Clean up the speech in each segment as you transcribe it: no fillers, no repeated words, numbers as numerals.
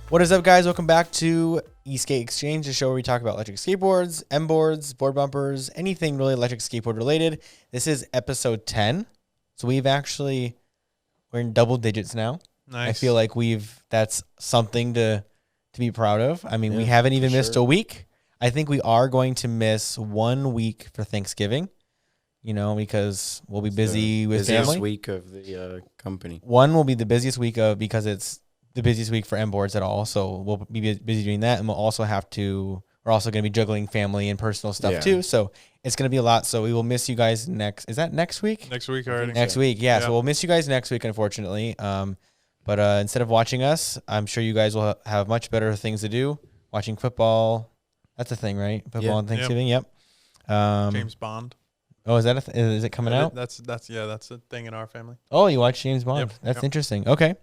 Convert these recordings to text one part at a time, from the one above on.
What is up, guys? Welcome back to Esk8 Exchange, the show where we talk about electric skateboards, MBoards, board bumpers, anything really electric skateboard related. This is episode 10. So we're in double digits now. Nice. I feel like that's something to be proud of. I mean, Yeah, we haven't even for missed sure. a week. I think we are going to miss 1 week for Thanksgiving, because we'll be busy with busiest family. week of the company. One will be the busiest week because it's the busiest week for MBoards at all. So we'll be busy doing that. And we're also going to be juggling family and personal stuff too. So it's going to be a lot. So we will miss you guys is that next week? Next week already. Next week. Yeah. So we'll miss you guys next week, unfortunately. But instead of watching us, I'm sure you guys will have much better things to do. Watching football. That's a thing, right? Football on Thanksgiving. Yep. James Bond. Oh, is it coming out? That's a thing in our family. Oh, you watch James Bond. Yep. That's interesting. Okay.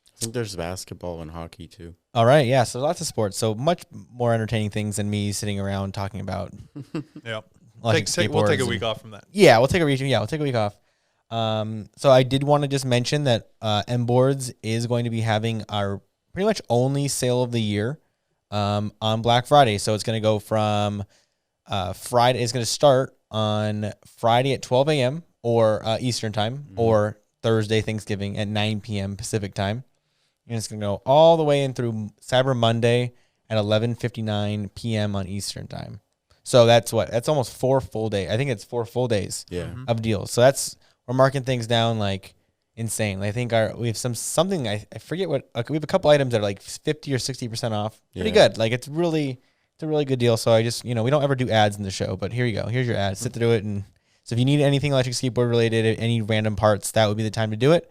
I think there's basketball and hockey too. All right, yeah. So lots of sports. So much more entertaining things than me sitting around talking about. Yep. We'll take a week off from that. Yeah, we'll take a week off. So I did want to just mention that MBoards is going to be having our pretty much only sale of the year on Black Friday. So it's going to go from Friday. It's going to start on Friday at 12 a.m. or Eastern time, or Thursday Thanksgiving at 9 p.m. Pacific time. And it's going to go all the way in through Cyber Monday at 11:59 p.m. on Eastern time. So that's almost 4 full days. I think it's 4 full days of deals. So we're marking things down like insane. I think we have something, I forget what, we have a couple items that are like 50 or 60% off. Pretty good. Like it's a really good deal. So I just, we don't ever do ads in the show, but here you go. Here's your ad. Sit through it. And so if you need anything electric skateboard related, any random parts, that would be the time to do it.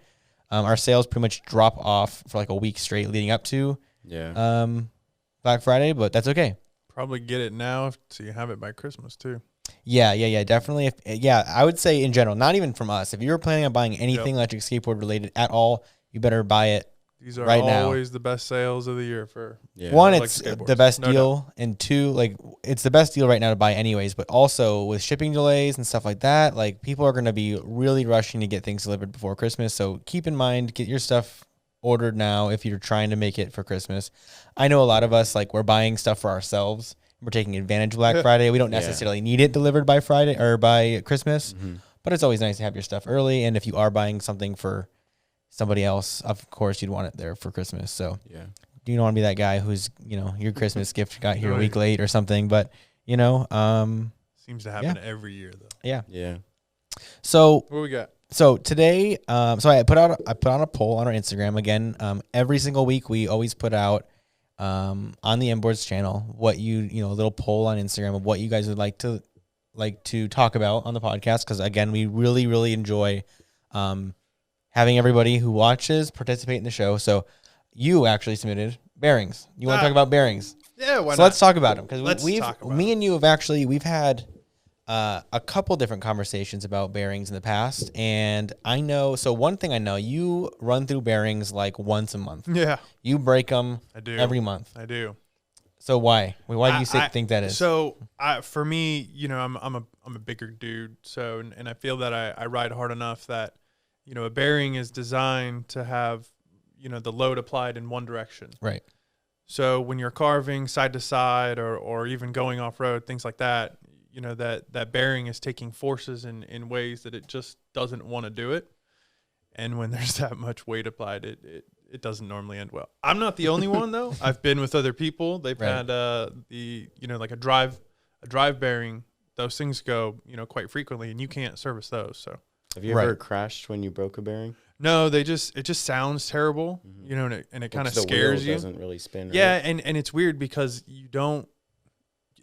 Our sales pretty much drop off for like a week straight leading up to Black Friday, but that's okay. Probably get it now so you have it by Christmas too. Yeah, definitely. I would say in general, not even from us. If you were planning on buying anything electric skateboard related at all, you better buy it. These are right now. always the best sales of the year for one. electric It's skateboards. the best No deal, doubt. and two, like it's the best deal right now to buy anyways. But also with shipping delays and stuff like that, like people are going to be really rushing to get things delivered before Christmas. So keep in mind, get your stuff ordered now if you're trying to make it for Christmas. I know a lot of us, like, we're buying stuff for ourselves. We're taking advantage of Black Friday. We don't necessarily need it delivered by Friday or by Christmas, but it's always nice to have your stuff early. And if you are buying something for somebody else, of course, you'd want it there for Christmas. So you don't want to be that guy who's, your Christmas gift got here a week late or something. But, seems to happen every year though. Yeah. So What we got? So today, so I put out a poll on our Instagram again. Every single week, we always put out on the MBoards channel what a little poll on Instagram of what you guys would like to talk about on the podcast. Because again, we really, really enjoy having everybody who watches participate in the show. So you actually submitted bearings. You want to talk about bearings? Yeah, why So not? let's talk about them, because Me and you we've had a couple different conversations about bearings in the past, and I know. So one thing I know, you run through bearings like once a month. Yeah, You break them I do every month. I do. So why? Why do you think that is? So for me, I'm a bigger dude. So and I feel that I ride hard enough that a bearing is designed to have the load applied in one direction. Right. So when you're carving side to side or even going off road, things like that, that bearing is taking forces in ways that it just doesn't want to do it. And when there's that much weight applied, it doesn't normally end well. I'm not the only one though. I've been with other people. They've had like a drive bearing. Those things go quite frequently, and you can't service those. So Have you ever crashed when you broke a bearing? no, it just sounds terrible, and it kind of scares you. Doesn't really spin. Right? Yeah, and it's weird because you don't.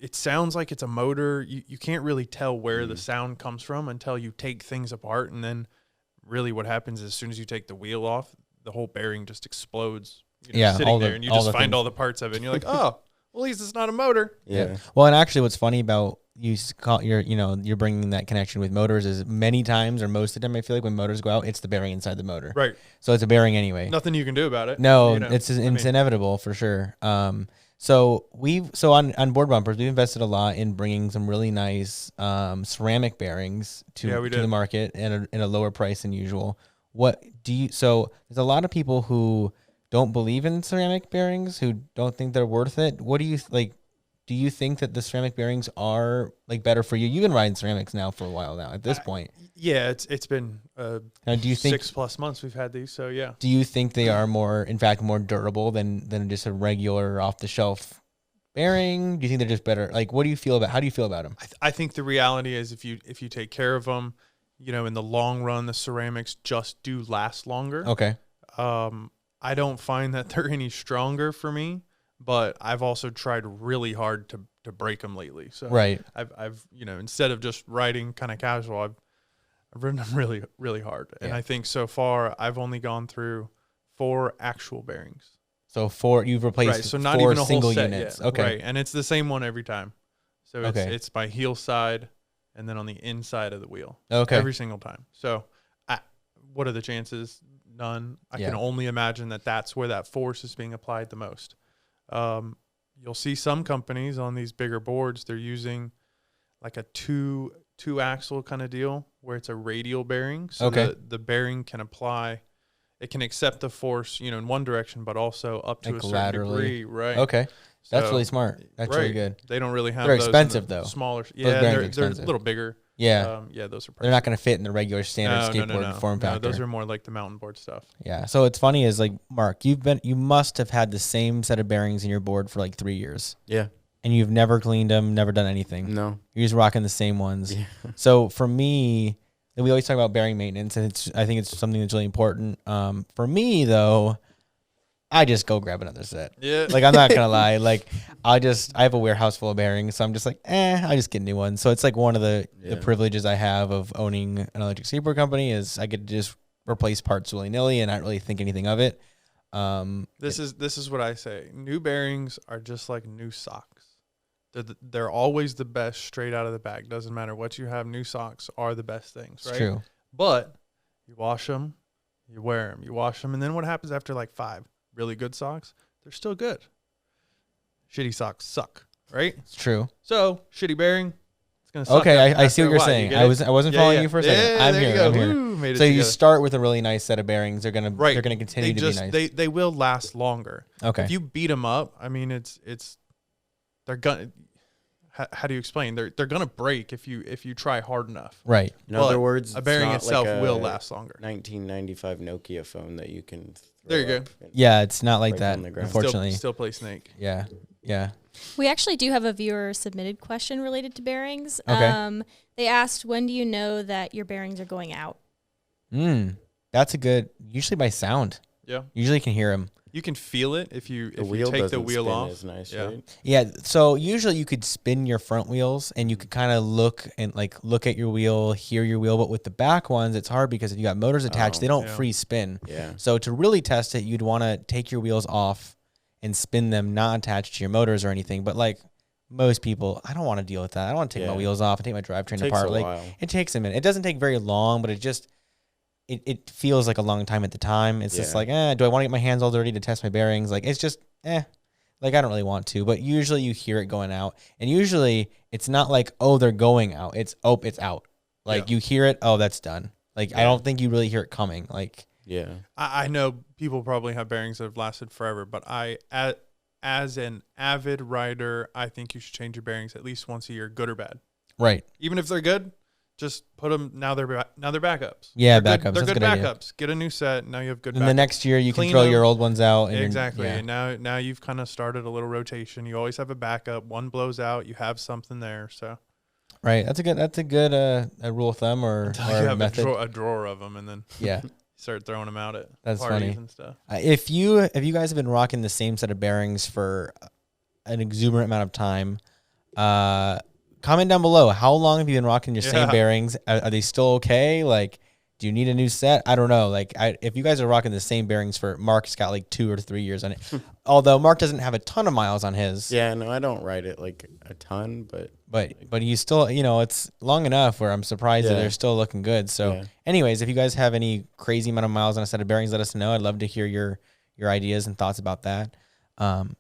It sounds like it's a motor. You can't really tell where the sound comes from until you take things apart, and then really what happens is as soon as you take the wheel off, the whole bearing just explodes. Sitting there, and you just find all the parts of it, and you're like, oh, well, at least it's not a motor. Yeah. Well, and actually, what's funny about you're bringing that connection with motors is many times, or most of the time, I feel like when motors go out, it's the bearing inside the motor. Right. So it's a bearing anyway. Nothing you can do about it. No, it's inevitable for sure. So on board bumpers, we've invested a lot in bringing some really nice ceramic bearings to the market at a lower price than usual. So there's a lot of people who don't believe in ceramic bearings, who don't think they're worth it, what do you like? Do you think that the ceramic bearings are like better for you? You've been riding ceramics now for a while now. At this point, yeah, it's been now, do you think 6+ months we've had these? So yeah. Do you think they are in fact, more durable than just a regular off the shelf bearing? Do you think they're just better? Like, what do you feel about? How do you feel about them? I think the reality is if you take care of them, in the long run, the ceramics just do last longer. Okay. I don't find that they're any stronger for me, but I've also tried really hard to break them lately. So right. I've instead of just riding kind of casual, I've ridden them really, really hard. And I think so far I've only gone through 4 actual bearings. So you've replaced so not 4 even a single whole set units. yet. Okay. Right. And it's the same one every time. So it's my heel side and then on the inside of the wheel. Okay. Every single time. So what are the chances? None. I can only imagine that that's where that force is being applied the most. You'll see some companies on these bigger boards, they're using like a two axle kind of deal where it's a radial bearing. So the bearing can apply, it can accept the force, in one direction, but also up to like a certain laterally. degree. Right. Okay. That's really smart. That's really good. They don't really have They're those expensive though. Smaller. Those Yeah, bearings they're a expensive. little bigger. Yeah. Those are pricey. They're not going to fit in the regular standard skateboard form factor. No, those are more like the mountain board stuff. Yeah. So it's funny is like, Mark, you must have had the same set of bearings in your board for like 3 years. Yeah. And you've never cleaned them, never done anything. No. You're just rocking the same ones. Yeah. So for me, and we always talk about bearing maintenance, and I think it's something that's really important. For me though, I just go grab another set. Yeah. Like, I'm not gonna lie. Like, I have a warehouse full of bearings, so I'm just like, I just get new ones. So it's like one of the privileges I have of owning an electric skateboard company is I get to just replace parts willy nilly and not really think anything of it. This is what I say. New bearings are just like new socks. They're always the best straight out of the bag. Doesn't matter what you have. New socks are the best things, right? It's true. But you wash them, you wear them, you wash them, and then what happens after like 5 really good socks? They're still good. Shitty socks suck, right? It's true. So shitty bearing, it's gonna suck. Okay, I see what you're saying. I wasn't following you for a second. Yeah, I'm there here. you go. I'm here. Woo, made it So you together. start with a really nice set of bearings. They're gonna continue to be nice. They will last longer. Okay. If you beat them up, I mean, they're gonna. How do you explain? They're gonna break if you try hard enough. Right. In other words, a bearing it's itself not like will a last longer. 1995 Nokia phone that you can. There you go. Yeah, it's not like break that. on the ground. Unfortunately. Still play Snake. Yeah. Yeah. We actually do have a viewer submitted question related to bearings. Okay. They asked, when do you know that your bearings are going out? That's a good. Usually by sound. Yeah. Usually you can hear them. You can feel it if you take the doesn't wheel spin off. as nice, Yeah. right? Yeah. So usually you could spin your front wheels and you could kind of look at your wheel, hear your wheel. But with the back ones, it's hard because if you got motors attached, they don't free spin. Yeah. So to really test it, you'd want to take your wheels off and spin them not attached to your motors or anything. But like most people, I don't want to deal with that. I don't want to take my wheels off and take my drivetrain apart. A like while. it takes a minute. It doesn't take very long, but it feels like a long time at the time. It's just like, do I want to get my hands all dirty to test my bearings? Like, it's just, like, I don't really want to. But usually you hear it going out. And usually it's not like, oh, they're going out. It's out. Like, you hear it, oh, that's done. Like, I don't think you really hear it coming. Like, yeah. I know people probably have bearings that have lasted forever, but as an avid rider, I think you should change your bearings at least once a year, good or bad. right. Even if they're good, just put them. Now they're backups. Yeah, they're backups. Good, they're That's good a good idea. backups. Get a new set. Now you have good. And backups. the next year you Clean can throw them. your old ones out. And Exactly. Then, And now you've kind of started a little rotation. You always have a backup. One blows out, you have something there. So right. That's a good a rule of thumb or you have method. a drawer of them, and then Yeah. start throwing them out at That's parties funny. and stuff. If you guys have been rocking the same set of bearings for an exuberant amount of time, comment down below. How long have you been rocking your same bearings? Are they still okay? Like, do you need a new set? I don't know. Like, if you guys are rocking the same bearings for Mark's got like 2 or 3 years on it. Although Mark doesn't have a ton of miles on his. Yeah, no, I don't ride it like a ton, But you still, it's long enough where I'm surprised that they're still looking good. So anyways, if you guys have any crazy amount of miles on a set of bearings, let us know. I'd love to hear your ideas and thoughts about that.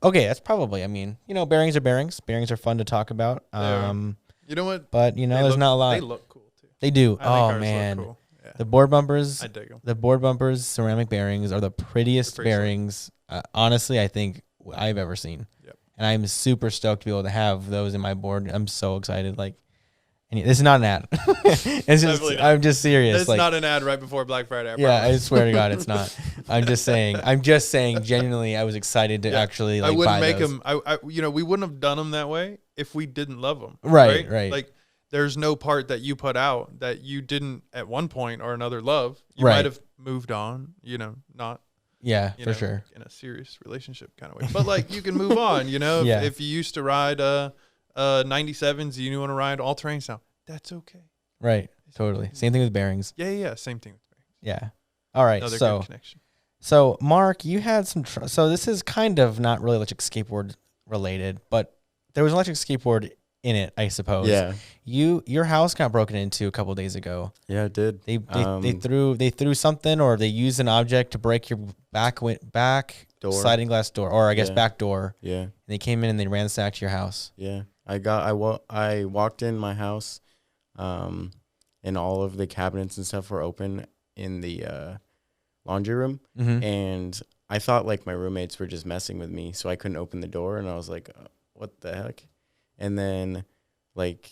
Okay, that's probably, bearings are bearings. Bearings are fun to talk about. You know what? But, there's not a lot. They look cool, too. They do. I think ours Man. look cool. Yeah. The board bumpers, I dig them. the board bumpers, ceramic bearings are the prettiest They're pretty bearings honestly, I think I've ever seen. Yep. And I'm super stoked to be able to have those in my board. I'm so excited. Like, and this is not an ad. It's just, Definitely not. I'm just serious. It's like, not an ad right before Black Friday. I yeah, promise. I swear to God, it's not. I'm just saying. Genuinely, I was excited to actually like I wouldn't buy make those. them. We wouldn't have done them that way if we didn't love them. Right. Like, there's no part that you put out that you didn't at one point or another love. You Right. might have moved on. Not. Yeah, You for know, sure. in a serious relationship kind of way. But like, you can move on. Yeah. If you used to ride 97s, you want to ride all terrains now. That's okay. Right. Totally. Same thing with bearings. Yeah. Same thing. Yeah. All right. Another So good connection. So, Mark, you had some. So this is kind of not really electric skateboard related, but there was an electric skateboard in it, I suppose. Yeah. Your house got broken into a couple days ago. Yeah, it did. They threw something, or they used an object to break your back Door. sliding glass door, or I guess Yeah. back door. Yeah. And they came in and they ransacked your house. Yeah. I walked in my house, and all of the cabinets and stuff were open in the laundry room, Mm-hmm. and I thought like my roommates were just messing with me, so I couldn't open the door, and I was like, what the heck? And then like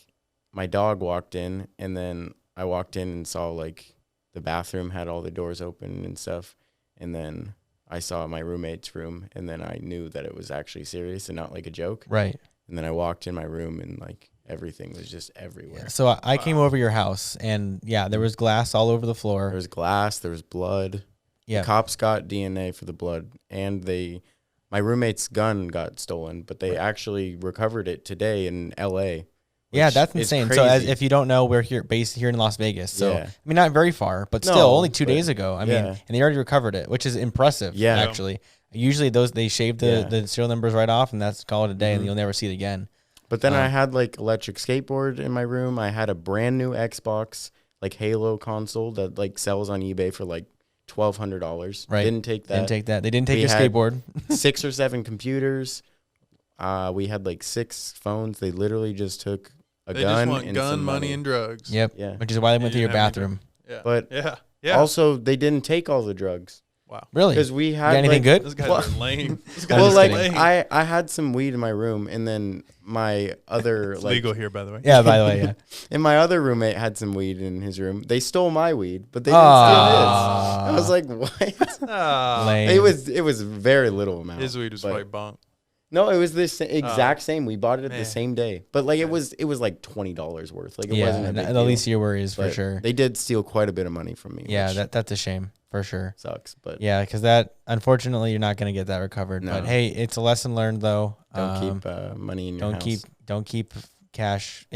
my dog walked in, and then I walked in and saw like the bathroom had all the doors open and stuff, and then I saw my roommate's room, and then I knew that it was actually serious and not like a joke. Right. And then I walked in my room, and like everything was just everywhere. So I came over your house, and yeah, there was glass all over the There floor. was glass, there was blood. Yeah. The cops got DNA for the blood, and my roommate's gun got stolen, but they actually recovered it today in LA. Yeah, which that's is insane. So crazy. if you don't know, we're based here in Las Vegas. So Yeah. I mean, not very far, but still No, only 2 but- days ago. I mean, yeah. and they already recovered it, which is impressive. Yeah. Actually, usually they shave the serial numbers right off, and that's call it a day, and you'll never see it again. But then I had like electric skateboard in my room. I had a brand new Xbox, like Halo console that like sells on eBay for like $1,200. Right. Didn't take that. Didn't take that. They didn't take We your had- skateboard. 6 or 7 computers. We had like 6 phones. They literally just took a They gun just want and gun, some money, and drugs. Yep. Yeah. Which is why they went to You your didn't have any bathroom. Yeah. But yeah. Also, they didn't take all the drugs Wow. Really? because we You had got anything like, good? Those guys Well- are lame. Those I'm guys Well, just are like kidding. lame. I had some weed in my room, and then my other It's like legal here, by the way. Yeah. By the way, yeah. and my other roommate had some weed in his room. They stole my weed, but they didn't steal his. I was like, what? Ah, Lame. It was very little amount. his weed was but- probably bunk. No, it was this exact same. We bought it Man. the same day, but like it was like $20 worth. Like it Yeah. wasn't a big The deal. least of your worries for But sure. They did steal quite a bit of money from me. Yeah. which That's a shame for sure. sucks. But Yeah, because that unfortunately you're not going to get that recovered. No. But hey, it's a lesson learned though. don't keep money in your house. Don't keep cash.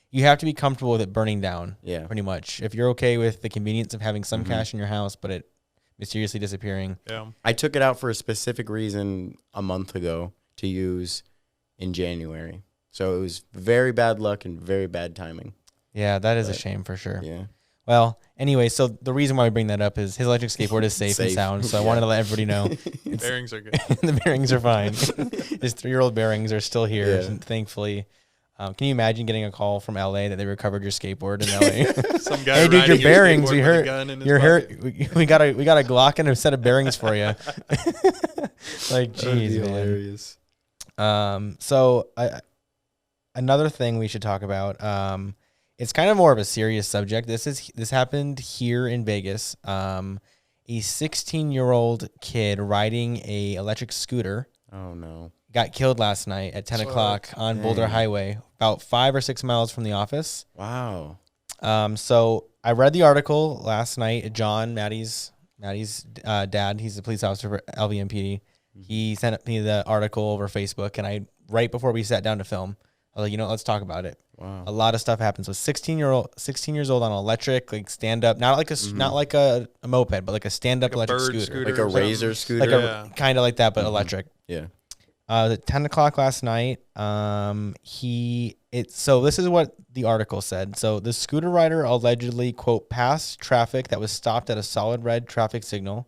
You have to be comfortable with it burning down. Yeah. Pretty much. If you're okay with the convenience of having some cash in your house, but it mysteriously disappearing. Yeah. I took it out for a specific reason a month ago to use in January. So it was very bad luck and very bad timing. Yeah, that is a But, shame for sure. Yeah. Well, anyway, so the reason why we bring that up is his electric skateboard is safe and Safe. sound. So I Yeah. wanted to let everybody know Bearings are good. the bearings are fine. His 3-year-old bearings are still here, Yeah. and thankfully. Can you imagine getting a call from LA that they recovered your skateboard in LA? Some guy Hey, dude, your riding bearings. skateboard We with a heard gun in his you're pocket. hurt. We got a Glock and a set of bearings for you. Like, jeez, man. Hilarious. So another thing we should talk about. It's kind of more of a serious subject. This happened here in Vegas. A 16-year-old kid riding a electric scooter Oh no. got killed last night at 10 o'clock on Boulder Dang. Highway, about 5 or 6 miles from the office. Wow. So I read the article last night. John, Maddie's dad, he's a police officer for LVMPD. He sent me the article over Facebook, and right before we sat down to film, I was like, let's talk about it. Wow. A lot of stuff happens. So 16 years old on electric, like stand up, not like a moped, but like a stand up Like a electric bird scooter. Like a or something. razor scooter. Like Yeah. kind of like that, but electric. Yeah. At 10 o'clock last night, so this is what the article said. So the scooter rider allegedly, quote, passed traffic that was stopped at a solid red traffic signal.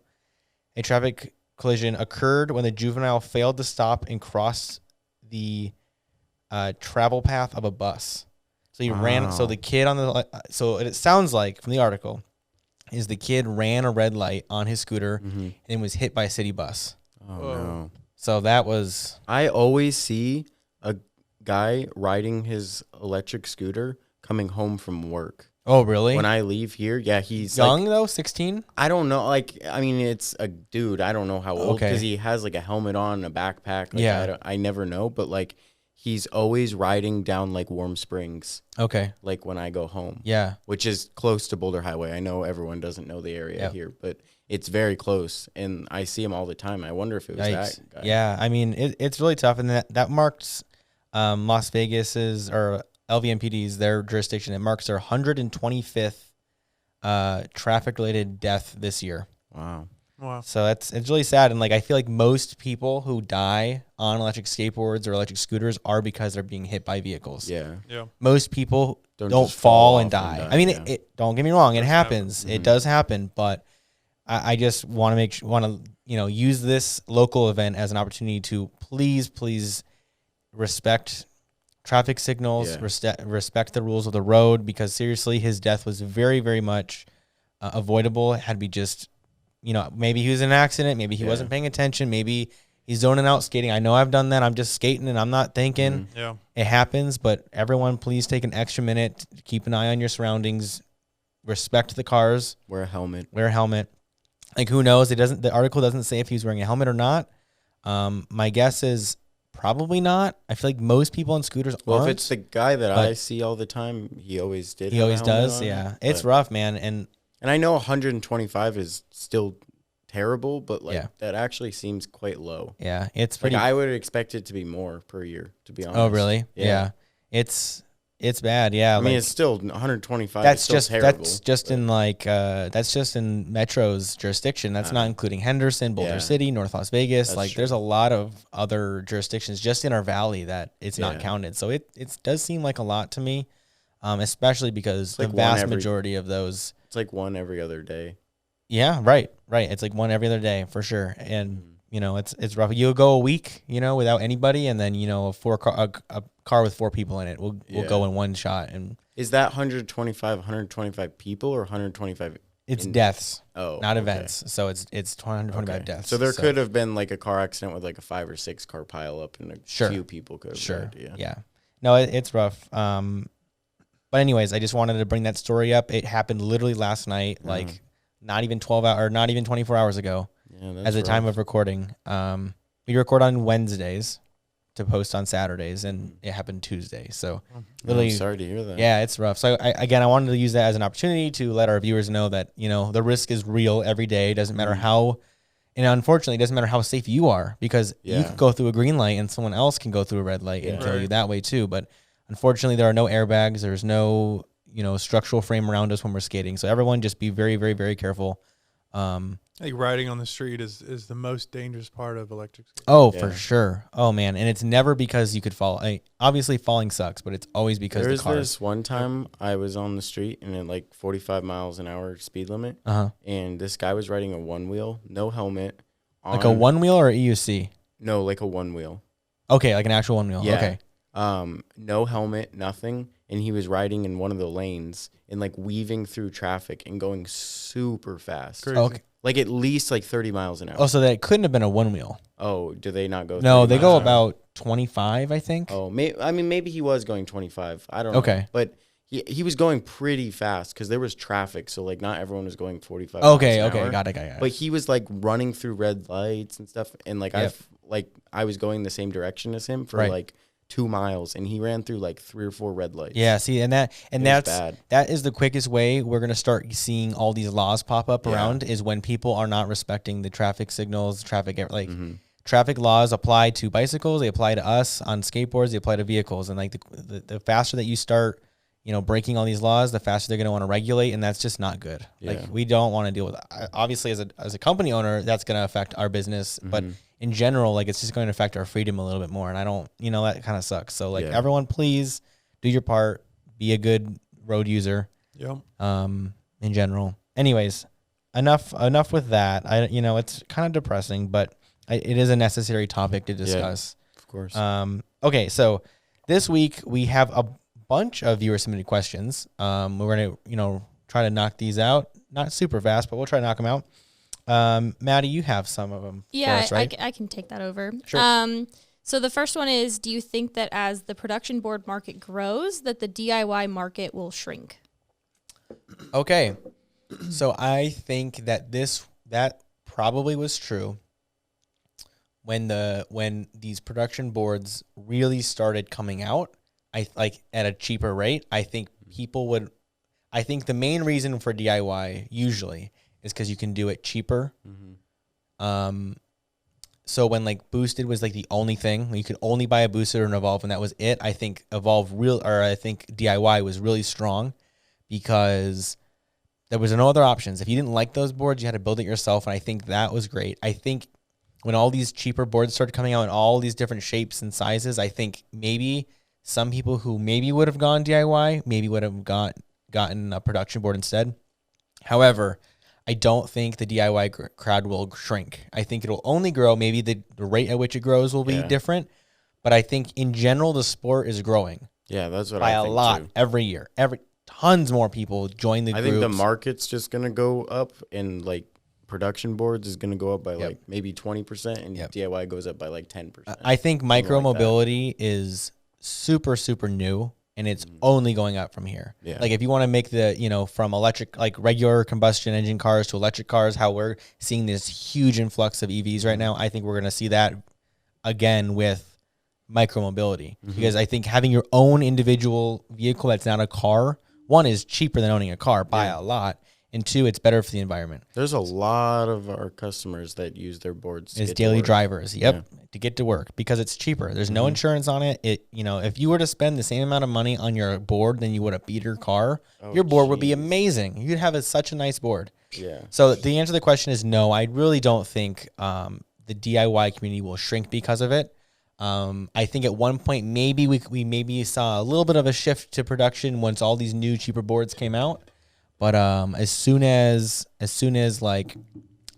A traffic collision occurred when the juvenile failed to stop and cross the travel path of a bus. So he ran. So the kid so it sounds like from the article is the kid ran a red light on his scooter and was hit by a city bus. Oh Whoa. no. So that was I always see a guy riding his electric scooter coming home from work. oh really When I leave here, yeah, he's young like, though, 16. I don't know, like, I mean, it's a dude. I don't know how old, Okay. because he has like a helmet on, a backpack. Like, Yeah. I never know, but like, he's always riding down like Warm Springs, Okay, like when I go home, yeah, which is close to Boulder Highway. I know everyone doesn't know the area Yep. here, but it's very close, and I see him all the time. I wonder if it was yikes. that guy. Yeah, I mean it's really tough, and that marks Las Vegas's or LVMPD's their jurisdiction. It marks their 125th traffic related death this year. Wow. Wow. So it's really sad, and like I feel like most people who die on electric skateboards or electric scooters are because they're being hit by vehicles. Yeah. Yeah. Most people don't just fall off and die. I mean, yeah. it don't get me wrong, it Does happens. happen. It Mhm. does happen, but I just want to use this local event as an opportunity to please respect traffic signals, Yeah. respect the rules of the road, because seriously, his death was very, very much avoidable. It had we just, maybe he was in an accident, maybe he Yeah. wasn't paying attention, maybe he's zoning out skating. I know I've done that. I'm just skating and I'm not thinking. Mhm. Yeah. It happens, but everyone, please take an extra minute, keep an eye on your surroundings, respect the cars, Wear a helmet. wear a helmet. Like, who knows? The article doesn't say if he was wearing a helmet or not. My guess is probably not. I feel like most people on scooters Well, aren't. if it's the guy that but- I see all the time, he always did. He have a always helmet does. on, Yeah. It's but- rough, man. And And I know 125 is still terrible, but like Yeah. that actually seems quite low. yeah, it's Like pretty. I would expect it to be more per year, to be honest. Oh, really? Yeah. Yeah. It's bad. Yeah. I mean, like, it's still 125. that's is still just terrible. that's just in Metro's jurisdiction. That's not including Henderson, Boulder Yeah. City, North Las Vegas. That's Like, true. there's a lot of other jurisdictions just in our valley that it's not Yeah. counted. So it does seem like a lot to me, especially because the like one vast every- majority of those. It's like one every other day. Yeah, right. It's like one every other day for sure, and Mhm. it's rough. You'll go a week, without anybody, and then a car with 4 people in it will go Yeah. in one shot, and Is that 125 people or 125? it's In- deaths, Oh, not okay. events. So it's 125 Okay. deaths. So there could have been like a car accident with like a 5 or 6 car pile up, and a Sure. few people could have sure, died, yeah. No, it's rough. But anyways, I just wanted to bring that story up. It happened literally last night, like not even 12 hours or not even 24 hours ago. Yeah, that's As the time rough. of recording. We record on Wednesdays to post on Saturdays, and it happened Tuesday. So Yeah, literally, I'm sorry to hear that. yeah, it's rough. So I wanted to use that as an opportunity to let our viewers know that, the risk is real every day. It doesn't matter how, and unfortunately, it doesn't matter how safe you are, because you Yeah. can go through a green light and someone else can go through a red light and Yeah. kill you Right. that way too. But unfortunately, there are no airbags. There's no, structural frame around us when we're skating. So everyone just be very, very, very careful. I think riding on the street is the most dangerous part of electric skating. Oh, for Yeah. sure. Oh man, and it's never because you could fall. Obviously, falling sucks, but it's always because There's the cars. this one time I was on the street and at like 45 miles an hour speed limit, and this guy was riding a one wheel, no helmet. Like a one wheel or EUC? No, like a one wheel. Okay, like an actual one wheel. Yeah. Okay. No helmet, nothing, and he was riding in one of the lanes and like weaving through traffic and going super fast, Crazy. Okay. like at least like 30 miles an hour. Oh, so that couldn't have been a one wheel. Oh, do they not go? No, 30 they miles go an hour? about 25, I think. Oh, I mean, maybe he was going 25. I don't know. Okay. But he was going pretty fast because there was traffic. So, like, not everyone was going 45 Okay, miles an okay, hour. got it. But he was, like, running through red lights and stuff. And, like, Yep. I was going the same direction as him for, Right. like, 2 miles. And he ran through, like, 3 or 4 red lights. Yeah, see, and It was that's bad. that is the quickest way we're gonna start seeing all these laws pop up Yeah. around, is when people are not respecting the traffic signals, like Mhm. traffic laws apply to bicycles, they apply to us on skateboards, they apply to vehicles, and like the faster that you start, breaking all these laws, the faster they're gonna want to regulate, and that's just not good. Yeah. Like, we don't want to deal with that. Obviously, as a company owner, that's gonna affect our business, but Mhm. in general, like, it's just going to affect our freedom a little bit more, and I don't, that kind of sucks. So like, Yeah. everyone, please do your part, be a good road user. Yep. In general. Anyways, enough with that. It's kind of depressing, but it is a necessary topic to discuss. Of course. Okay, so this week we have a bunch of viewer submitted questions. We're gonna, try to knock these out. Not super fast, but we'll try to knock them out. Maddie, you have some of them Yeah, for us, right? I can take that over. Sure. So the first one is, do you think that as the production board market grows, that the DIY market will shrink? Okay. So I think that that probably was true when these production boards really started coming out. I like at a cheaper rate. I think I think the main reason for DIY usually is because you can do it cheaper. So when like boosted was like the only thing, you could only buy a boosted or an Evolve, and that was it. I think I think DIY was really strong because there was no other options. If you didn't like those boards, you had to build it yourself, and I think that was great. I think when all these cheaper boards started coming out in all these different shapes and sizes, I think maybe some people who maybe would have gone DIY maybe would have gotten a production board instead. However, I don't think the DIY crowd will shrink. I think it'll only grow. Maybe the rate at which it grows will be different, but I think in general the sport is growing. Yeah, that's what by I a think lot too. every year. Tons more people join the I groups. think the market's just gonna go up, and like production boards is gonna go up by like maybe 20%, and DIY goes up by like 10%. I think micro mobility is super new, and it's only going up from here. Yeah. Like if you want to make the from electric, like regular combustion engine cars to electric cars, how we're seeing this huge influx of EVs right now, I think we're gonna see that again with micro mobility, because I think having your own individual vehicle that's not a car, one, is cheaper than owning a car by a lot, and two, it's better for the environment. There's a lot of our customers that use their boards as daily drivers. To get to work because it's cheaper. There's no insurance on it. If you were to spend the same amount of money on your board than you would a beater car, your board would be amazing. You'd have such a nice board. Yeah. So the answer to the question is no. I really don't think the DIY community will shrink because of it. I think at one point maybe we maybe saw a little bit of a shift to production once all these new cheaper boards came out. But as soon as like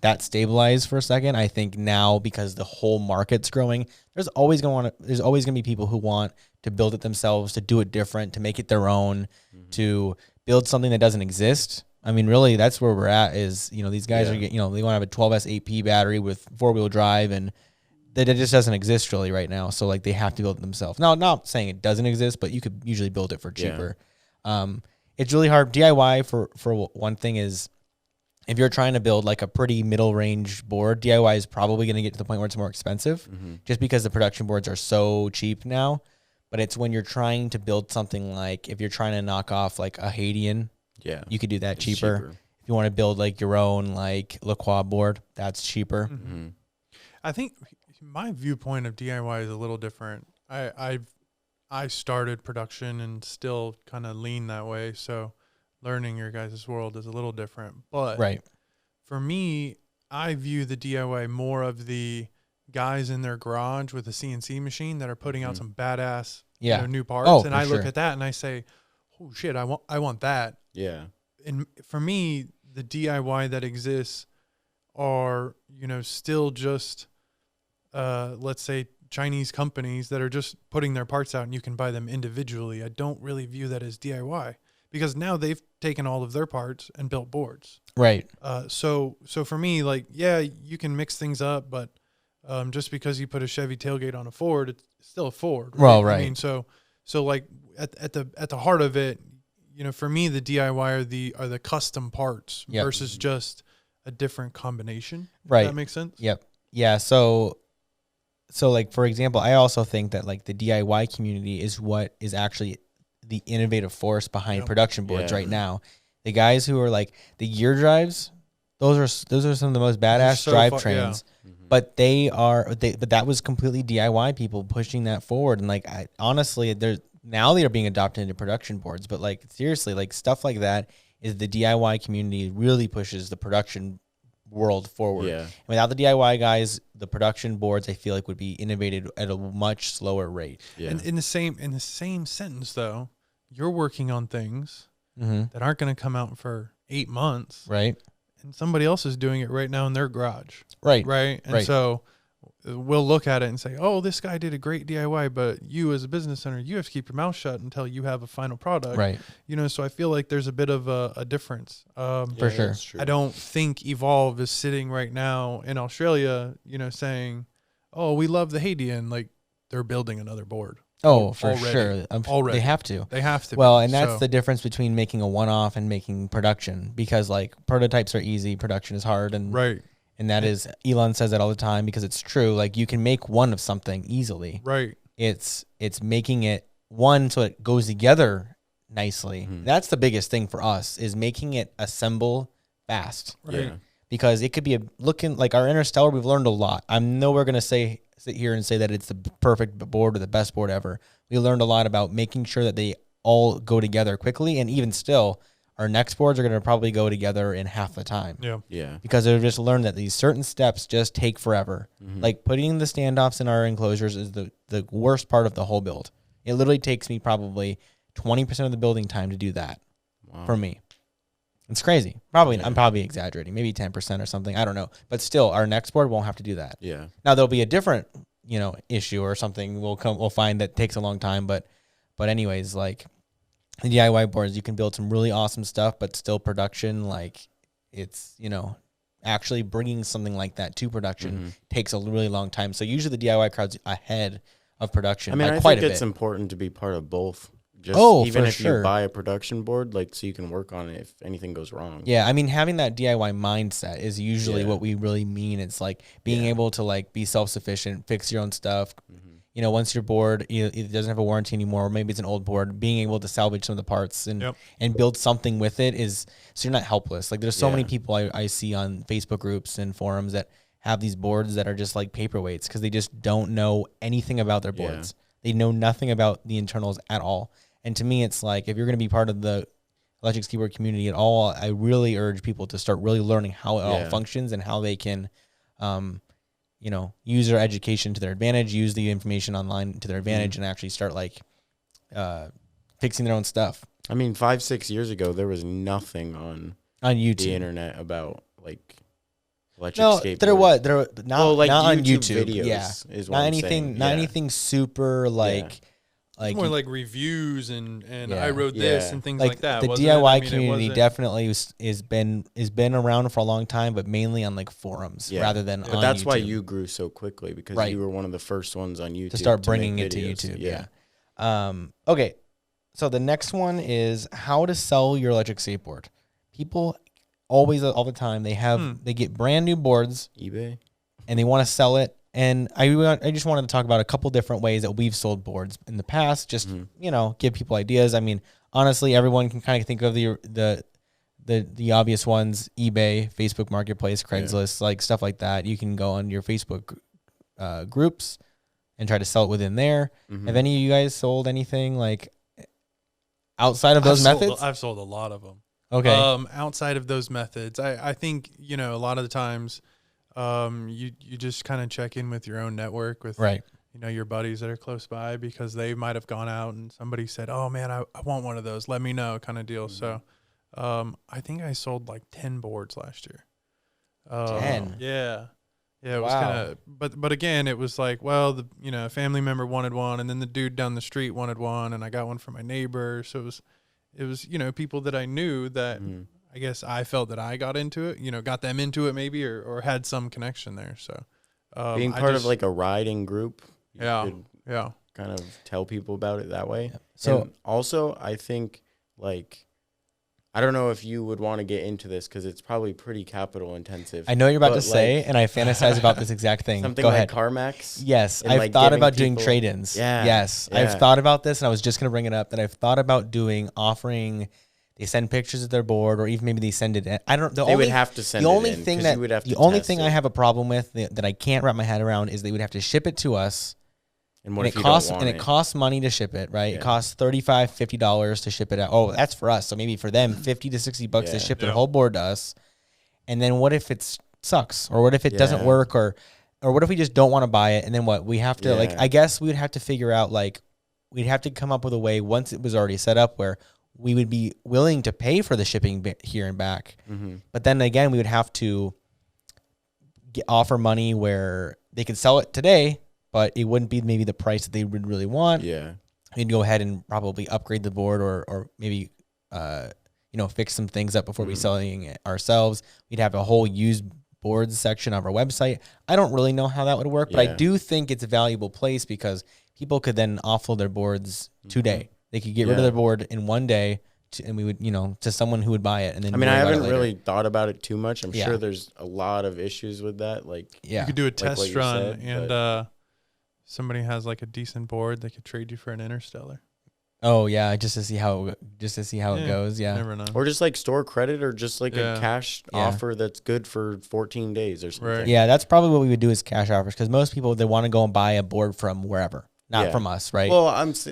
that stabilized for a second, I think now, because the whole market's growing, there's always going to be people who want to build it themselves, to do it different, to make it their own, to build something that doesn't exist. I mean, really, that's where we're at. Is these guys are they want to have a 12S 8P battery with 4-wheel drive, and that it just doesn't exist really right now. So like they have to build it themselves. Now, not saying it doesn't exist, but you could usually build it for cheaper. It's really hard. DIY for one thing is, if you're trying to build like a pretty middle range board, DIY is probably going to get to the point where it's more expensive, just because the production boards are so cheap now. But it's when you're trying to build something, like if you're trying to knock off like a Hadean, you could do that cheaper. If you want to build like your own like LaCroix board, that's cheaper. I think my viewpoint of DIY is a little different. I started production and still kind of lean that way, so learning your guys' world is a little different. But for me, I view the DIY more of the guys in their garage with a CNC machine that are putting out some badass new parts, and I look at that and I say, oh shit, I want that. Yeah. And for me, the DIY that exists are still just let's say Chinese companies that are just putting their parts out and you can buy them individually. I don't really view that as DIY, because now they've taken all of their parts and built boards. Right. So for me, like, yeah, you can mix things up, but just because you put a Chevy tailgate on a Ford, it's still a Ford. Right? Well, right. I mean, so like at the heart of it, for me, the DIY are the custom parts versus just a different combination. Right. Does that make sense? Yep. Yeah. So like, for example, I also think that like the DIY community is what is actually the innovative force behind production boards right now. The guys who are like the gear drives, those are some of the most badass drivetrains. But but that was completely DIY people pushing that forward. And like, honestly, now they are being adopted into production boards. But like, seriously, like stuff like that is the DIY community really pushes the production world forward. Yeah. And without the DIY guys, the production boards, I feel like, would be innovated at a much slower rate. Yeah. And in the same sentence, though, you're working on things that aren't going to come out for 8 months. Right. And somebody else is doing it right now in their garage. Right. Right. And so we'll look at it and say, oh, this guy did a great DIY, but you as a business owner, you have to keep your mouth shut until you have a final product. Right. So I feel like there's a bit of a difference. For sure. That's true. I don't think Evolve is sitting right now in Australia, saying, oh, we love the Hadean. Like, they're building another board. Oh, for Already. sure. Already. They have to. They have to. Well, be. and that's So, the difference between making a one-off and making production, because like prototypes are easy, production is hard, and right. and that is, Elon says that all the time because it's true. Like, you can make one of something easily. Right. It's making it one so it goes together nicely. Mhm. That's the biggest thing for us, is making it assemble fast. Right. Yeah. Because it could be looking like our Interstellar. We've learned a lot. I'm nowhere going to sit here and say that it's the perfect board or the best board ever. We learned a lot about making sure that they all go together quickly, and even still, our next boards are going to probably go together in half the time. Yeah. Yeah. Because they've just learned that these certain steps just take forever. Mhm. Like putting the standoffs in our enclosures is the worst part of the whole build. It literally takes me probably 20% of the building time to do that Wow. for me. It's crazy. Probably, Yeah. I'm probably exaggerating, maybe 10% or something. I don't know. But still, our next board won't have to do that. Yeah. Now there'll be a different, issue or something we'll find that takes a long time. But anyways, like the DIY boards, you can build some really awesome stuff, but still production, like it's, actually bringing something like that to production Mhm. takes a really long time. So usually the DIY crowd's ahead of production I mean, by I quite think a it's bit. important to be part of both. Just Oh, even for if sure. you buy a production board, like, so you can work on it if anything goes wrong. Yeah, I mean, having that DIY mindset is usually Yeah. what we really mean. It's like being Yeah. able to like be self-sufficient, fix your own stuff. Mhm. Once your board it doesn't have a warranty anymore, or maybe it's an old board, being able to salvage some of the parts and Yep. and build something with it is, so you're not helpless. Like there's so many Yeah. people I see on Facebook groups and forums that have these boards that are just like paperweights because they just don't know anything about their Yeah. boards. They know nothing about the internals at all. And to me, it's like, if you're going to be part of the electric skateboard community at all, I really urge people to start really learning how it all Yeah. functions and how they can, use their education to their advantage, use the information online to their advantage, and actually start like fixing their own stuff I mean, 5-6 years ago, there was nothing on on the YouTube. internet about like electric No, skateboards. there was not Well, like not on YouTube YouTube. videos Yeah, is what not I'm anything. saying. Not Yeah. anything super like It's more like reviews and Yeah. I wrote this Yeah. and things like that. The wasn't DIY it? I mean, it community wasn't- definitely is been around for a long time, but mainly on like forums Yeah. rather than But on that's YouTube. why you grew so quickly, because Right. you were one of the first ones on YouTube to start make bringing it to videos. YouTube. Yeah. Okay. So the next one is how to sell your electric skateboard. People always, all the time, they get brand new boards eBay. and they want to sell it. And I just wanted to talk about a couple different ways that we've sold boards in the past. Just give people ideas. I mean, honestly, everyone can kind of think of the obvious ones: eBay, Facebook Marketplace, Craigslist, like stuff like that. You can go on your Facebook groups and try to sell it within there. Mhm. Have any of you guys sold anything like outside of those methods? I've sold a lot of them. Okay. Outside of those methods, I think, a lot of the times, you just kind of check in with your own network with, Right. your buddies that are close by, because they might have gone out and somebody said, oh man, I want one of those. Let me know, kind of deal. So, I think I sold like 10 boards last year. 10? Yeah. Yeah. It was Wow. kind of, but again, it was like, well, a family member wanted one, and then the dude down the street wanted one, and I got one for my neighbor. So it was, people that I knew that Mhm. I guess I felt that I got into it, got them into it maybe, or had some connection there. So, Being I part just- of like a riding group, you Yeah. could yeah. kind of tell people about it that way. So- And also, I think like, I don't know if you would want to get into this because it's probably pretty capital intensive. I know what you're about but, to say, like, and I fantasize about this exact thing. something Go like ahead. CarMax. Yes, and, I've like, thought giving about doing people- trade-ins. Yeah, Yes, yeah. I've thought about this, and I was just going to bring it up, that I've thought about offering, they send pictures of their board, or even maybe they send it in. I don't, They would have to send the it only in, thing 'cause that, you would have to the only test thing it. I have a problem with that I can't wrap my head around is they would have to ship it to us. And what And if it you costs don't want and it costs money to ship it, right? It Yeah. costs $35, $50 to ship it out. Oh, that's for us. So maybe for them, $50 to $60 to Yeah. ship their Yeah. whole board to us. And then what if it sucks, or what if it doesn't Yeah. work, or what if we just don't want to buy it? And then what? We have to like, Yeah. I guess we would have to figure out, like, we'd have to come up with a way once it was already set up where we would be willing to pay for the shipping here and back. Mm-hmm. But then again, we would have to offer money where they could sell it today, but it wouldn't be maybe the price that they would really want. Yeah. We'd go ahead and probably upgrade the board or maybe, fix some things up before we selling it ourselves. We'd have a whole used boards section of our website. I don't really know how that would work, but I do think it's a valuable place because people could then offload their boards today. They could get rid of their board in one day, and we would, to someone who would buy it. And then I haven't really thought about it too much. I'm sure there's a lot of issues with that. Like, you could do a test run, said, and somebody has like a decent board, they could trade you for an Interstellar. Oh yeah, just to see how it goes. Yeah, never know. Or just like store credit, or just like a cash offer that's good for 14 days or something. Right. Yeah, that's probably what we would do is cash offers, because most people, they want to go and buy a board from wherever, not from us, right? Well,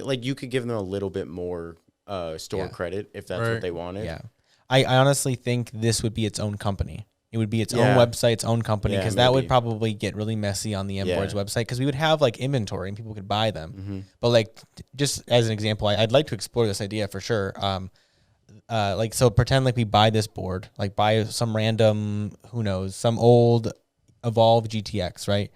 like you could give them a little bit more store credit if that's what they wanted. Yeah, I honestly think this would be its own company. It would be its own website, its own company, because that would probably get really messy on the MBoards website, because we would have like inventory and people could buy them. But like, just as an example, I'd like to explore this idea for sure. So pretend like we buy this board, like buy some random, who knows, some old Evolve GTX, right?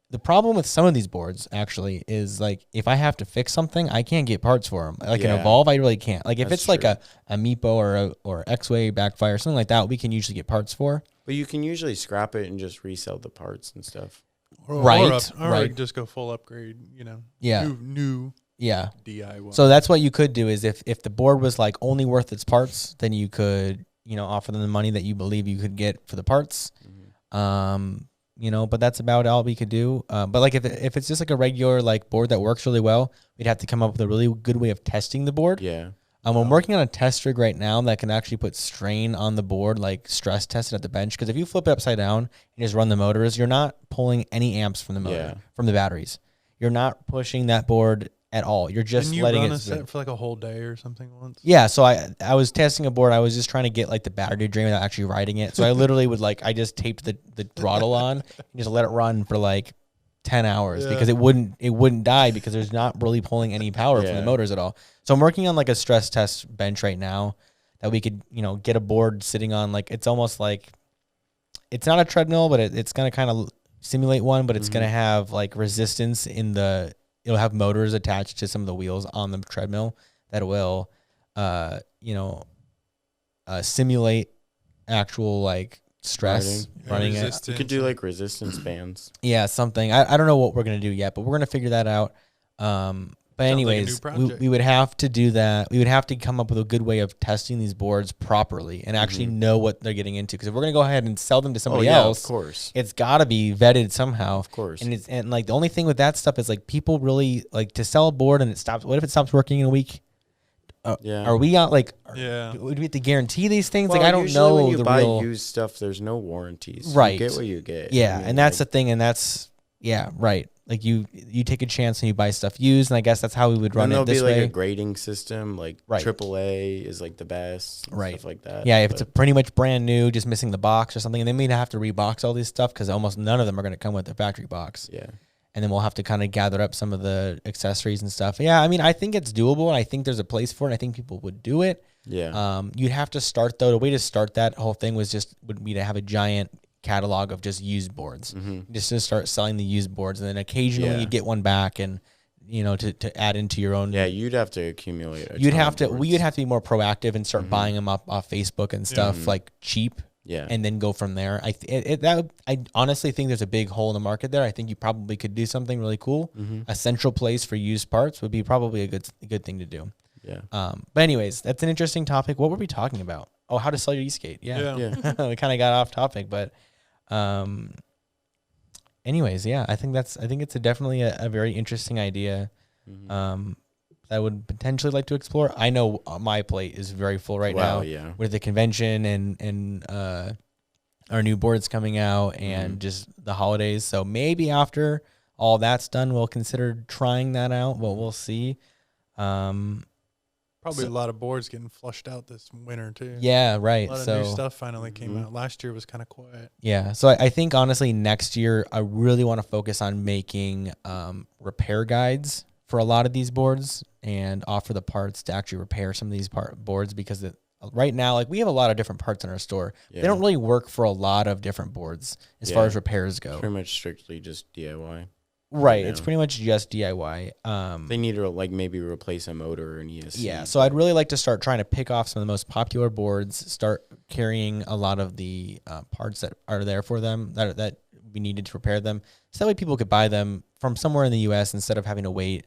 The problem with some of these boards actually is like, if I have to fix something, I can't get parts for them. Like an Evolve, I really can't. Like if it's like a MeePo or X-Way backfire, something like that, we can usually get parts for. But you can usually scrap it and just resell the parts and stuff. Or just go full upgrade, Yeah. New Yeah. DIY. So that's what you could do is if the board was like only worth its parts, then you could, offer them the money that you believe you could get for the parts. But that's about all we could do. But like if it's just like a regular like board that works really well, we'd have to come up with a really good way of testing the board. Yeah. I'm working on a test rig right now that can actually put strain on the board, like stress test it at the bench. Because if you flip it upside down and just run the motors, you're not pulling any amps from the motor, from the batteries. You're not pushing that board at all. You're just letting it. Didn't you run a set for like a whole day or something once? Yeah, so I was testing a board. I was just trying to get like the battery drain without actually riding it. So I literally would I just taped the throttle on and just let it run for like 10 hours because it wouldn't die because there's not really pulling any power from the motors at all. So I'm working on like a stress test bench right now that we could, get a board sitting on. Like it's almost like it's not a treadmill, but it's going to kind of simulate one, but it's going to have like resistance it'll have motors attached to some of the wheels on the treadmill that will, simulate actual like stress running it. You could do like resistance bands. Yeah, something. I don't know what we're going to do yet, but we're going to figure that out. But anyways, we would have to do that. We would have to come up with a good way of testing these boards properly and actually know what they're getting into. Because if we're going to go ahead and sell them to somebody else, of course, it's got to be vetted somehow. Of course. And like the only thing with that stuff is like people really like to sell a board and it stops. What if it stops working in a week? Are we out like? Would we have to guarantee these things? Well, like I don't know. When you buy used stuff, there's no warranties. Right. You get what you get. Yeah, and that's the thing, and that's right. Like you take a chance and you buy stuff used, and I guess that's how we would run it this way. There'll be like a grading system, like AAA is like the best, stuff like that. Yeah, if it's pretty much brand new, just missing the box or something, and then we'd have to rebox all this stuff because almost none of them are going to come with a factory box. Yeah. And then we'll have to kind of gather up some of the accessories and stuff. Yeah, I mean, I think it's doable, and I think there's a place for it, and I think people would do it. Yeah. You'd have to start, though. The way to start that whole thing would be to have a giant catalog of just used boards. Just to start selling the used boards, and then occasionally you get one back and, to add into your own. Yeah, you'd have to accumulate. We would have to be more proactive and start buying them up off Facebook and stuff, like cheap. Yeah. And then go from there. I honestly think there's a big hole in the market there. I think you probably could do something really cool. A central place for used parts would be probably a good thing to do. Yeah. But anyways, that's an interesting topic. What were we talking about? Oh, how to sell your Esk8. Yeah. We kind of got off topic, but anyways, yeah, I think it's definitely a very interesting idea. I would potentially like to explore. I know my plate is very full right now with the convention and our new boards coming out and just the holidays. So maybe after all that's done, we'll consider trying that out. Well, we'll see. Probably a lot of boards getting flushed out this winter too. Yeah, right. A lot of new stuff finally came out. Last year was kind of quiet. Yeah, so I think honestly next year I really want to focus on making repair guides for a lot of these boards and offer the parts to actually repair some of these boards because right now, like we have a lot of different parts in our store. Yeah. They don't really work for a lot of different boards as far as repairs go. Pretty much strictly just DIY. Right. It's pretty much just DIY. They need to like maybe replace a motor or an ESC. Yeah. So I'd really like to start trying to pick off some of the most popular boards, start carrying a lot of the parts that are there for them that we needed to repair them. So that way people could buy them from somewhere in the U.S. instead of having to wait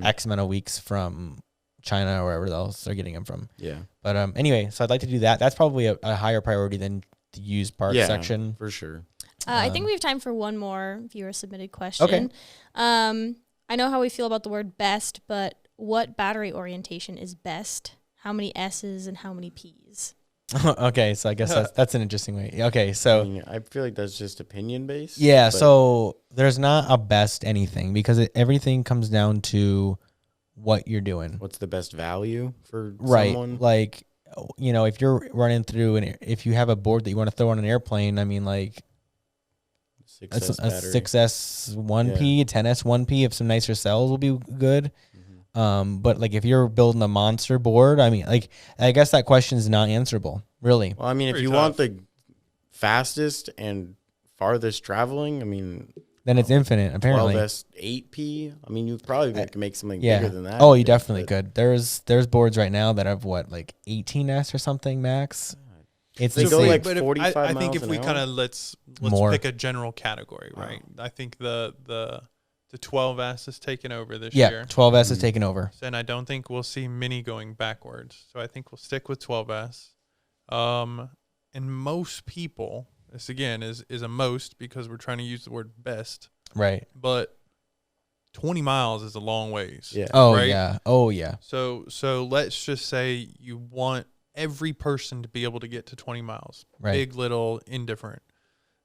X amount of weeks from China or wherever else they're getting them from. Yeah. But anyway, so I'd like to do that. That's probably a higher priority than the used parts section. For sure. I think we have time for one more viewer submitted question. Okay. I know how we feel about the word best, but what battery orientation is best? How many S's and how many P's? Okay, so I guess that's an interesting way. Okay, so I mean, I feel like that's just opinion based. yeah, so there's not a best anything because everything comes down to what you're doing. What's the best value for Right. someone? Like, you know, if you're running through and if you have a board that you want to throw on an airplane, I mean, like, 6S a battery. 6S 1P, 10S 1P, if some nicer cells will be good. But like if you're building a monster board, I mean, like, I guess that question is not answerable, really. Well, I mean, if Pretty you tough. want the fastest and farthest traveling, I mean, Then it's infinite, apparently. 12S 8P. I mean, you probably can make something Yeah. bigger than that. Oh, you definitely but- could. There's boards right now that have what, like 18S or something max. It's They the go same. like But 45 I think miles if an we hour? kind of let's More. pick a general category, right? I think the 12S is taking over this Yeah, year. 12S is taking over. And I don't think we'll see mini going backwards. So I think we'll stick with 12S. And most people, this again is a most because we're trying to use the word best, Right. but 20 miles is a long ways. Yeah. Oh, Right? yeah. Oh, yeah. So let's just say you want every person to be able to get to 20 miles. Right. Big, little, indifferent.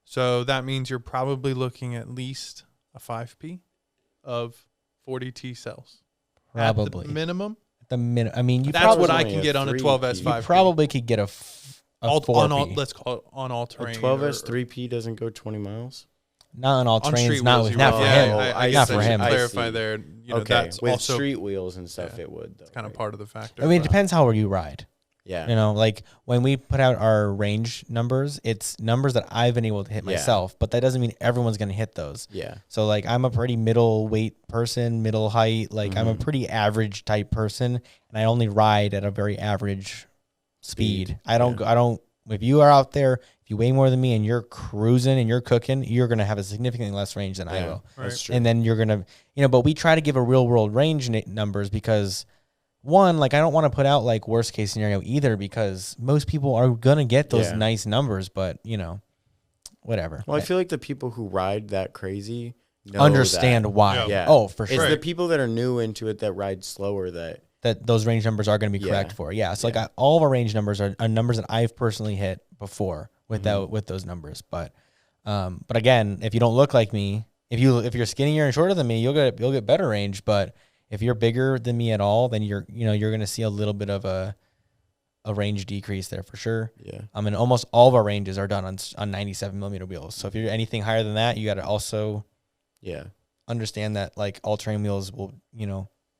So that means you're probably looking at least a 5P of 40T cells. Probably. At the minimum. I mean, you That's probably, what I only can a get on a 3P. 12S You 5P. you probably could get a 4P. let's call it on all A terrain. 12S or- 3P doesn't go 20 miles. Not on all on terrains. street Not wheels, with, you not will. for Yeah, him. I I guess not I for should him. clarify see. there. You know, Okay, that's with also street wheels and stuff, it would. Though, kind of right? part of the factor. I mean, it depends how you ride. Yeah. You know, like when we put out our range numbers, it's numbers that I've been able to hit Yeah. myself, but that doesn't mean everyone's going to hit those. Yeah. So like I'm a pretty middle weight person, middle height. Like I'm a pretty average type person, and I only ride at a very average speed. I don't. Yeah. I don't. If you are out there, if you weigh more than me and you're cruising and you're cooking, you're gonna have a significantly less range than I Yeah, will. Right. That's true. And then you're gonna, but we try to give a real world range numbers because. One, like I don't want to put out like worst case scenario either because most people are gonna get those Yeah. nice numbers, but whatever. Well, I feel like the people who ride that crazy know Understand that. why. Yeah. Yeah. Oh, for It's sure. the people that are new into it that ride slower that. That those range numbers are going to be correct Yeah. for. Yeah. So Yeah. like all of our range numbers are numbers that I've personally hit before Mm-hmm. with those numbers. But again, if you don't look like me, if you're skinnier and shorter than me, you'll get better range. But if you're bigger than me at all, then you're going to see a little bit of a range decrease there for sure. Yeah. And almost all of our ranges are done on 97 millimeter wheels. So if you're anything higher than that, you got to also Yeah. understand that like all terrain wheels will,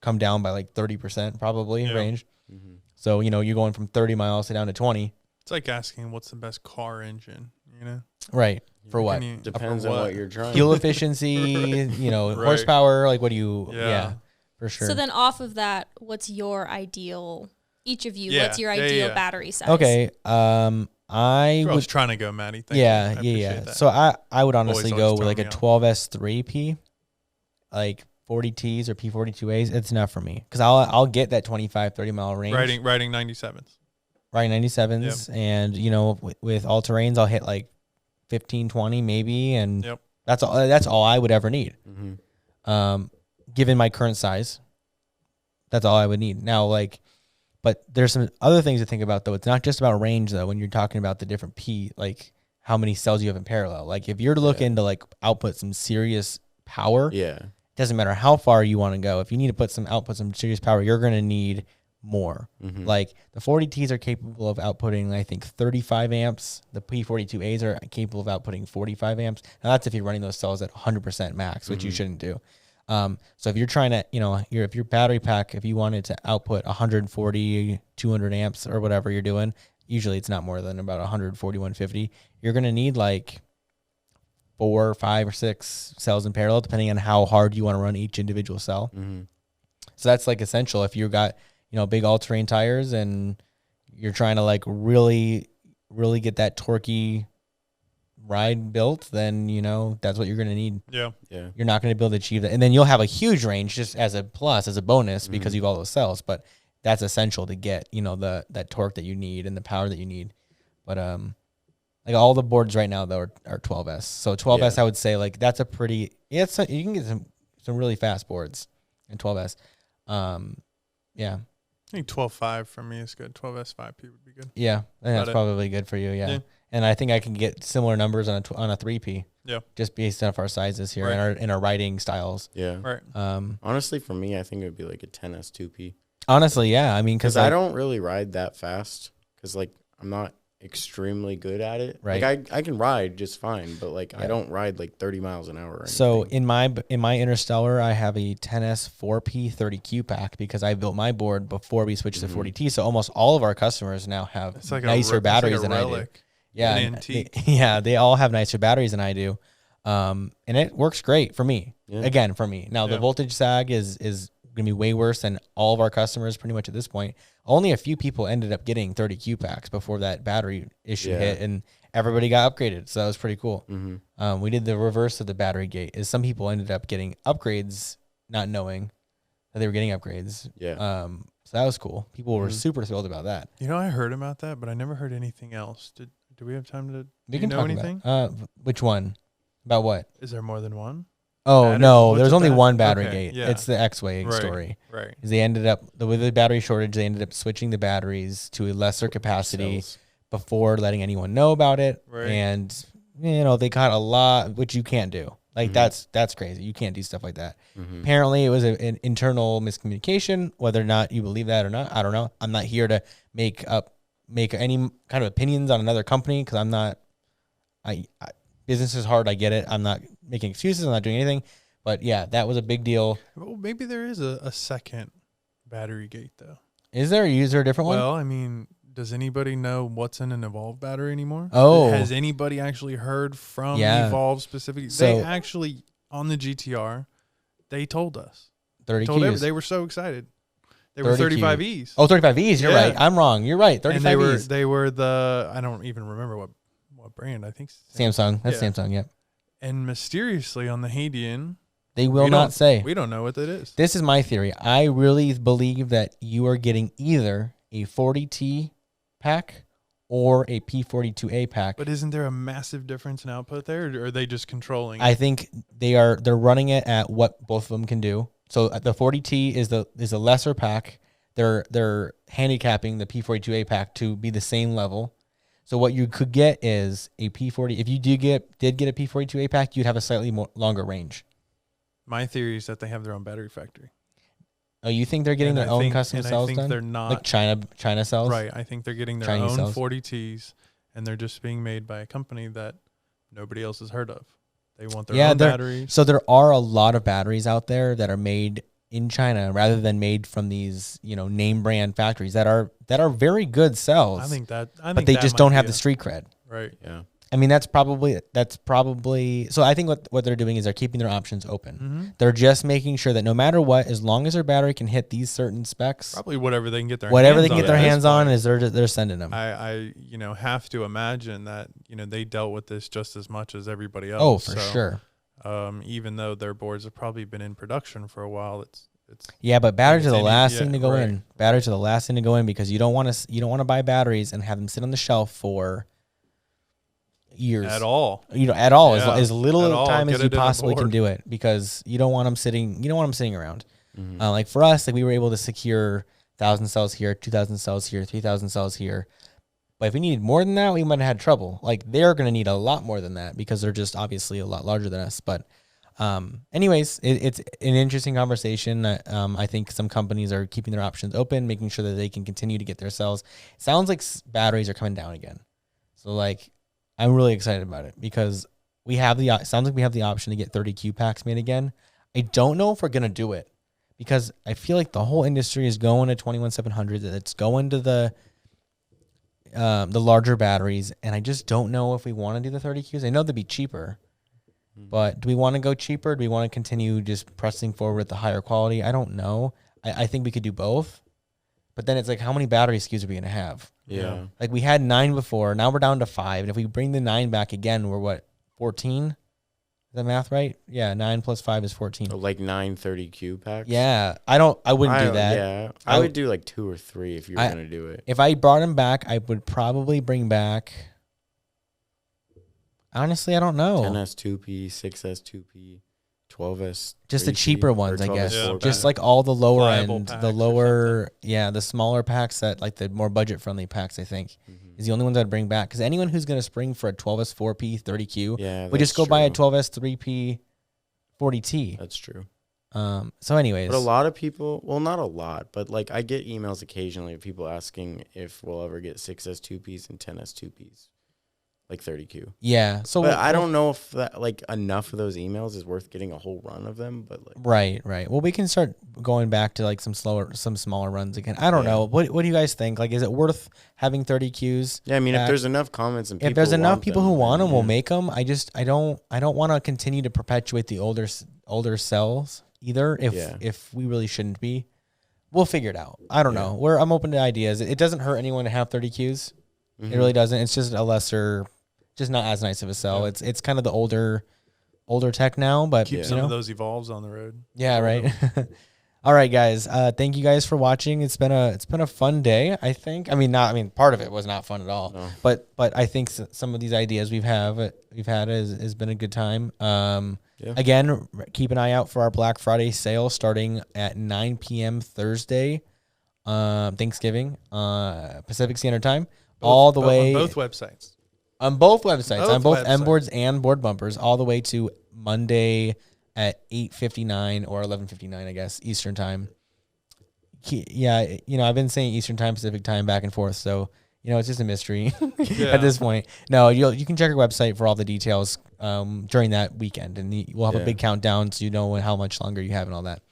come down by like 30% probably Yeah. range. Mm-hmm. So, you're going from 30 miles to down to 20. It's like asking what's the best car engine, Right. For what? Can you- Depends for on what you're trying. Fuel efficiency, Right. horsepower, like what do you, Yeah. for sure. So then off of that, what's your ideal, each of you, Yeah, what's your yeah, ideal yeah. battery size? Okay. I I was would, trying to go, Maddie. Thank you. I yeah. appreciate that. So I would honestly Always go with like a telling me 12S3P, like 40Ts or P42As. It's enough for me. Cause I'll get that 25, 30 mile range. riding 97s. Riding 97s. And, with all terrains, I'll hit like 15, 20 maybe. And Yep. that's all I would ever need. Mm-hmm. Given my current size, that's all I would need. Now, but there's some other things to think about though. It's not just about range though. When you're talking about the different like how many cells you have in parallel. Like if you're looking to like output some serious power, Yeah. it doesn't matter how far you want to go. If you need to output some serious power, you're going to need more. Mm-hmm. Like the 40Ts are capable of outputting, I think, 35 amps. The P42As are capable of outputting 45 amps. Now that's if you're running those cells at 100% max, which you shouldn't do. So if you're trying to, if your battery pack, if you wanted to output 140, 200 amps or whatever you're doing, usually it's not more than about 140, 150. You're going to need like 4, 5, or 6 cells in parallel, depending on how hard you want to run each individual cell. Mm-hmm. So that's like essential. If you've got, big all-terrain tires and you're trying to like really, really get that torquey ride built, then, that's what you're going to need. Yeah. Yeah. You're not going to be able to achieve that. And then you'll have a huge range just as a plus, as a bonus, because you've all those cells. But that's essential to get, that torque that you need and the power that you need. But, like all the boards right now though are 12S. So 12S, I would say like that's a pretty, you can get some really fast boards in 12S. Yeah. I think 12.5 for me is good. 12S 5P would be good. Yeah. And that's probably good for you. Yeah. And I think I can get similar numbers on a 3P. Yeah. Just based off our sizes here and our riding styles. Yeah. Right. Honestly, for me, I think it would be like a 10S 2P. Honestly, yeah. I mean, because I don't really ride that fast because like I'm not extremely good at it. Right. Like I can ride just fine, but like I don't ride like 30 miles an hour. Or so anything. in my Interstellar, I have a 10S 4P 30Q pack because I built my board before we switched to 40T. So almost all of our customers now have like nicer batteries than I do. Yeah, they all have nicer batteries than I do, and it works great for me. Yeah. Again, for me. Now the voltage sag is going to be way worse than all of our customers pretty much at this point. Only a few people ended up getting 30Q packs before that battery issue hit, and everybody got upgraded. So that was pretty cool. Mm-hmm. We did the reverse of the battery gate. Is some people ended up getting upgrades, not knowing that they were getting upgrades. Yeah. So that was cool. People were super thrilled about that. I heard about that, but I never heard anything else. Do we have time to know anything? Which one? About what? Is there more than one? Oh, battery? no, there's only one battery gate. Yeah. It's the X-Way story. Right. They ended up, with the battery shortage, they ended up switching the batteries to a lesser capacity before letting anyone know about it. Right. And, they got a lot, which you can't do. Like, that's crazy. You can't do stuff like that. Mm-hmm. Apparently, it was an internal miscommunication. Whether or not you believe that or not, I don't know. I'm not here to make any kind of opinions on another company because I'm not. Business is hard. I get it. I'm not making excuses. I'm not doing anything. But yeah, that was a big deal. Well, maybe there is a second battery gate though. Is there? Is there a different one? Well, I mean, does anybody know what's in an Evolve battery anymore? Oh, has anybody actually heard from Evolve specifically? So, they actually on the GTR, they told us. 30 Qs. They were so excited. They were 35Es. Oh, 35Es. You're right. I'm wrong. You're right. 35Es. And they were the, I don't even remember what brand. I think Samsung. That's Samsung. Yep. And mysteriously on the Hadian, they will not say. We don't know what that is. This is my theory. I really believe that you are getting either a 40T pack or a P42A pack. But isn't there a massive difference in output there, or are they just controlling? I think they're running it at what both of them can do. So the 40T is a lesser pack. They're handicapping the P42A pack to be the same level. So what you could get is a P40. If you did get a P42A pack, you'd have a slightly longer range. My theory is that they have their own battery factory. Oh, you think they're getting their own custom cells done? They're not like China cells, right? I think they're getting their Chinese own cells. 40Ts, and they're just being made by a company that nobody else has heard of. They want their own batteries. So there are a lot of batteries out there that are made in China rather than made from these, name brand factories that are very good cells. But they just don't have the street cred. Right. Yeah. I mean, that's probably so I think what they're doing is they're keeping their options open. Mm-hmm. They're just making sure that no matter what, as long as their battery can hit these certain specs, probably whatever they can get their hands on is they're sending them. I have to imagine that, they dealt with this just as much as everybody else. Oh, for sure. Even though their boards have probably been in production for a while, it's but batteries are the last thing to go in. Batteries are the last thing to go in because you don't want to buy batteries and have them sit on the shelf for years at all. As little time as you possibly can do it because you don't want them sitting around. Mm-hmm. Like for us, we were able to secure 1,000 cells here, 2,000 cells here, 3,000 cells here. But if we needed more than that, we might have had trouble. Like they're going to need a lot more than that because they're just obviously a lot larger than us. But anyways, it's an interesting conversation. I think some companies are keeping their options open, making sure that they can continue to get their cells. It sounds like batteries are coming down again. So I'm really excited about it because sounds like we have the option to get 30Q packs made again. I don't know if we're gonna do it because I feel like the whole industry is going to 21700s. It's going to the larger batteries, and I just don't know if we want to do the 30Qs. I know they'd be cheaper, but do we want to go cheaper? Do we want to continue just pressing forward with the higher quality? I don't know. I think we could do both, but then it's like, how many battery SKUs are we gonna have? Yeah. Like we had 9 before, now we're down to 5, and if we bring the 9 back again, we're what, 14? Is that math right? Yeah, 9 plus 5 is 14. Like 930Q packs. Yeah, I wouldn't do that. Yeah, I would do like 2 or 3 if you were gonna do it. If I brought him back, I would probably bring back. Honestly, I don't know. 10S2P, 6S2P, 12S. Just the 3P, cheaper ones, or I guess. 12S4P. Just like all the lower Pliable end, packs the or lower, the smaller packs that like the more budget friendly packs, I think, is the only ones I'd bring back. Because anyone who's going to spring for a 12S4P 30Q, Yeah, we just go buy a 12S3P 40T. That's true. So anyways. But a lot of people, well, not a lot, but like I get emails occasionally of people asking if we'll ever get 6S2Ps and 10S2Ps, like 30Q. Yeah. So But I don't know if that like enough of those emails is worth getting a whole run of them. But like, Right. Well, we can start going back to like some smaller runs again. I don't know. What do you guys think? Like, is it worth having 30Qs? yeah, I mean, if there's enough comments and people if there's enough want people them, who want then them, we'll make them. I don't want to continue to perpetuate the older cells either. If we really shouldn't be, we'll figure it out. I don't know. I'm open to ideas. It doesn't hurt anyone to have 30Qs. It really doesn't. It's just a lesser, just not as nice of a cell. Yeah. It's kind of the older tech now, but keep some of those evolves on the road. Yeah, right. All right, guys. Thank you guys for watching. It's been a fun day, I think. Part of it was not fun at all. No. But I think some of these ideas we've had has been a good time. Again, keep an eye out for our Black Friday sale starting at 9 p.m. Thursday, Thanksgiving, Pacific Standard Time, all the way on both websites. On both websites, on both MBoards and Board Bumpers, all the way to Monday at 8:59 or 11:59, I guess, Eastern Time. Yeah, I've been saying Eastern Time, Pacific Time, back and forth, so it's just a mystery at this point. No, you can check our website for all the details during that weekend, and we'll have a big countdown so you know how much longer you have and all that.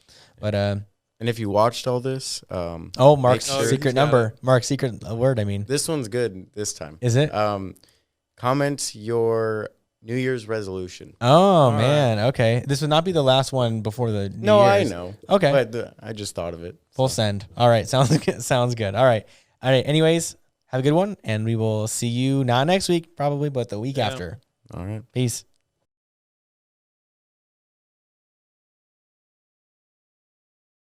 But and if you watched all this, Mark's secret number, Mark's secret word. This one's good this time. Is it? Comment your New Year's resolution. Oh, man. Right. Okay. This would not be the last one before the New Year's. I know. Okay. But I just thought of it. Full send. All right. Sounds good. All right. Anyways, have a good one, and we will see you not next week probably, but the week after. All right. Peace.